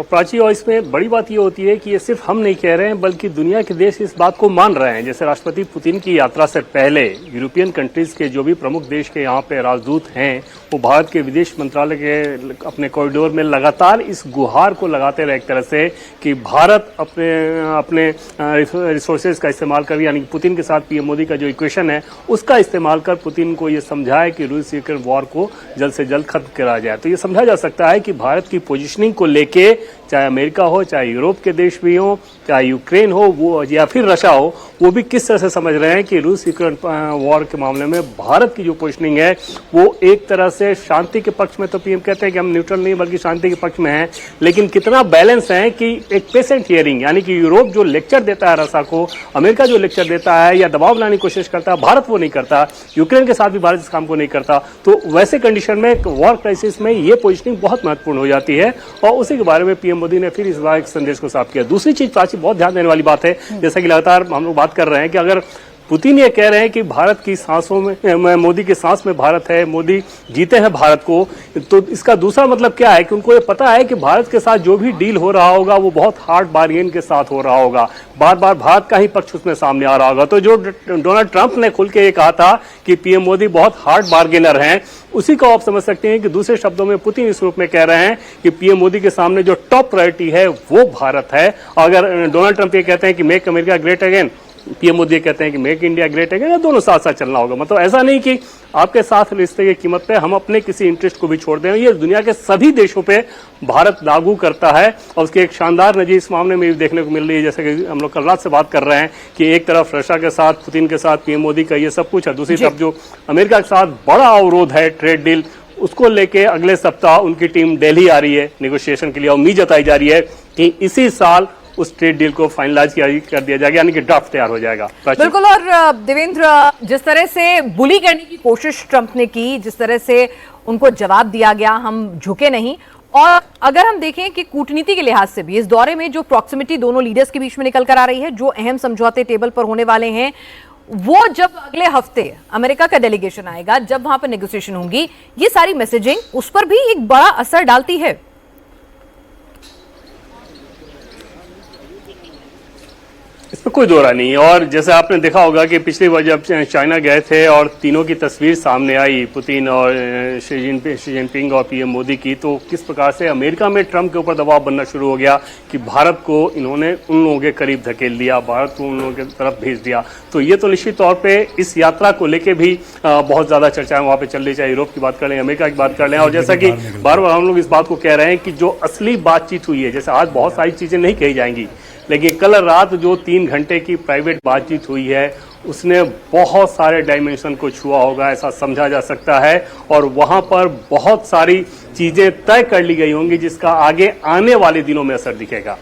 और प्राची, और इसमें बड़ी बात ये होती है कि ये सिर्फ हम नहीं कह रहे हैं बल्कि दुनिया के देश इस बात को मान रहे हैं। जैसे राष्ट्रपति पुतिन की यात्रा से पहले यूरोपियन कंट्रीज के जो भी प्रमुख देश के यहाँ पे राजदूत हैं वो भारत के विदेश मंत्रालय के अपने कॉरिडोर में लगातार इस गुहार को लगाते रहे एक तरह से कि भारत अपने रिसोर्सेज का इस्तेमाल कर, यानी पुतिन के साथ पीएम मोदी का जो इक्वेशन है उसका इस्तेमाल कर पुतिन को ये समझाए कि रूस यूक्रेन वॉर को जल्द से जल्द खत्म करा जाए। तो ये समझा जा सकता है कि भारत की पोजीशनिंग को लेके चाहे अमेरिका हो, चाहे यूरोप के देश भी हो, चाहे यूक्रेन हो वो या फिर रशिया हो, वो भी किस तरह से समझ रहे हैं कि रूस यूक्रेन वॉर के मामले में भारत की जो पोजीशनिंग है वो एक तरह से शांति के पक्ष में, तो पीएम कहते हैं कि हम न्यूट्रल नहीं बल्कि शांति के पक्ष में हैं, लेकिन कितना बैलेंस है कि एक पेशेंट हियरिंग, यानी कि यूरोप जो लेक्चर देता है रशिया को, अमेरिका जो लेक्चर देता है या दबाव बनाने की कोशिश करता है, भारत वो नहीं करता, यूक्रेन के साथ भी भारत इस काम को नहीं करता। तो वैसे कंडीशन में वॉर क्राइसिस में ये पोजीशनिंग बहुत महत्वपूर्ण हो जाती है और उसी के बारे में पीएम मोदी ने फिर इस बार एक संदेश को साफ किया। दूसरी चीज प्राची बहुत ध्यान देने वाली बात है, जैसा कि लगातार हम लोग बात कर रहे हैं कि अगर पुतिन ये कह रहे हैं कि भारत की सांसों में, मोदी की सांस में भारत है, मोदी जीते हैं भारत को, तो इसका दूसरा मतलब क्या है कि उनको ये पता है कि भारत के साथ जो भी डील हो रहा होगा वो बहुत हार्ड बार्गेन के साथ हो रहा होगा, बार बार भारत का ही पक्ष उसमें सामने आ रहा होगा। तो जो डोनाल्ड ट्रंप ने खुल के ये कहा था कि पीएम मोदी बहुत हार्ड बार्गेनर हैं, उसी को आप समझ सकते हैं कि दूसरे शब्दों में पुतिन इस रूप में कह रहे हैं कि पीएम मोदी के सामने जो टॉप प्रायोरिटी है वो भारत है। अगर डोनाल्ड ट्रंप ये कहते हैं कि make America great again, PM Modi कहते हैं कि मेक इंडिया ग्रेट अगेन, या दोनों साथ साथ चलना होगा। मतलब ऐसा नहीं कि आपके साथ रिश्ते की कीमत पे हम अपने किसी इंटरेस्ट को भी छोड़ दें। ये दुनिया के सभी देशों पे भारत लागू करता है और उसकी एक शानदार नजीर इस मामले में भी देखने को मिल रही है। जैसे कि हम लोग कल रात से बात कर रहे हैं कि एक तरफ रशिया के साथ, पुतिन के साथ पीएम मोदी का ये सब कुछ है, दूसरी तरफ जो अमेरिका के साथ बड़ा अवरोध है ट्रेड डील, उसको लेके अगले सप्ताह उनकी टीम दिल्ली आ रही है नेगोशिएशन के लिए। उम्मीद जताई जा रही है कि इसी साल उस ट्रेड डील को फाइनलाइज कर दिया जाएगा, यानी कि ड्राफ्ट तैयार हो जाएगा। बिल्कुल। और देवेंद्र, जिस तरह से बुली करने की कोशिश ट्रंप ने की, जिस तरह से उनको जवाब दिया गया, हम झुके नहीं। और अगर हम देखें कि कूटनीति के लिहाज से भी इस दौरे में जो प्रॉक्सिमिटी दोनों लीडर्स के बीच में निकल कर आ रही है, जो अहम समझौते टेबल पर होने वाले हैं, वो जब अगले हफ्ते अमेरिका का डेलीगेशन आएगा, जब वहां पर नेगोशिएशन होंगी, ये सारी मैसेजिंग उस पर भी एक बड़ा असर डालती है। इसमें कोई दो राय नहीं है। और जैसे आपने देखा होगा कि पिछली बार जब चाइना गए थे और तीनों की तस्वीर सामने आई, पुतिन और शी जिनपिंग और पीएम मोदी की, तो किस प्रकार से अमेरिका में ट्रंप के ऊपर दबाव बनना शुरू हो गया कि भारत को इन्होंने उन लोगों के करीब धकेल दिया, भारत को उन लोगों की तरफ भेज दिया। तो ये तो निश्चित तौर पर इस यात्रा को लेकर भी बहुत ज्यादा चर्चाएं वहां पर चल रही, चाहे यूरोप की बात कर लें, अमेरिका की बात कर लें। और जैसा कि बार बार हम लोग इस बात को कह रहे हैं कि जो असली बातचीत हुई है, जैसे आज बहुत सारी चीजें नहीं कही जाएंगी, लेकिन कल रात जो 3 घंटे की प्राइवेट बातचीत हुई है उसने बहुत सारे डायमेंशन को छुआ होगा, ऐसा समझा जा सकता है। और वहां पर बहुत सारी चीजें तय कर ली गई होंगी जिसका आगे आने वाले दिनों में असर दिखेगा।